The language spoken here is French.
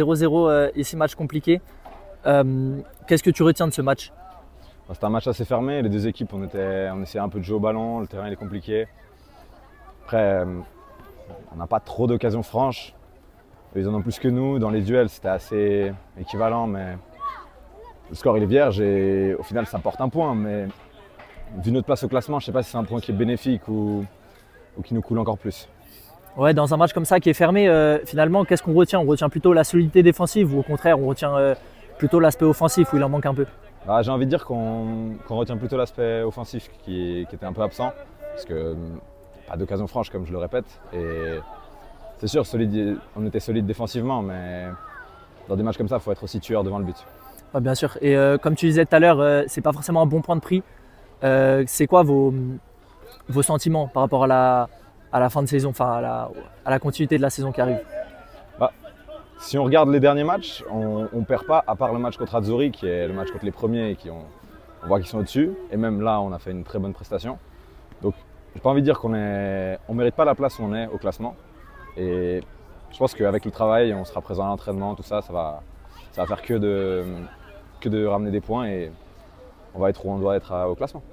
0-0 ici, match compliqué. Qu'est-ce que tu retiens de ce match? C'était un match assez fermé, les deux équipes on essayait un peu de jouer au ballon, le terrain il est compliqué. Après, on n'a pas trop d'occasions franches. Ils en ont plus que nous. Dans les duels, c'était assez équivalent, mais le score il est vierge et au final ça porte un point. Mais vu notre place au classement, je ne sais pas si c'est un point qui est bénéfique ou qui nous coule encore plus. Ouais, dans un match comme ça qui est fermé, finalement, qu'est-ce qu'on retient? On retient plutôt la solidité défensive ou au contraire, on retient plutôt l'aspect offensif où il en manque un peu? J'ai envie de dire qu'on retient plutôt l'aspect offensif qui était un peu absent. Parce que pas d'occasion franche, comme je le répète. Et c'est sûr, on était solide défensivement, mais dans des matchs comme ça, il faut être aussi tueur devant le but. Ouais, bien sûr. Et comme tu disais tout à l'heure, c'est pas forcément un bon point de prix. C'est quoi vos sentiments par rapport à la fin de saison, enfin à la continuité de la saison qui arrive? Si on regarde les derniers matchs, on ne perd pas, à part le match contre Azzurri, qui est le match contre les premiers et on voit qu'ils sont au-dessus. Et même là, on a fait une très bonne prestation. Donc, j'ai pas envie de dire qu'on ne mérite pas la place où on est au classement. Et je pense qu'avec le travail, on sera présent à l'entraînement, tout ça, ça va faire que de ramener des points et on va être où on doit être au classement.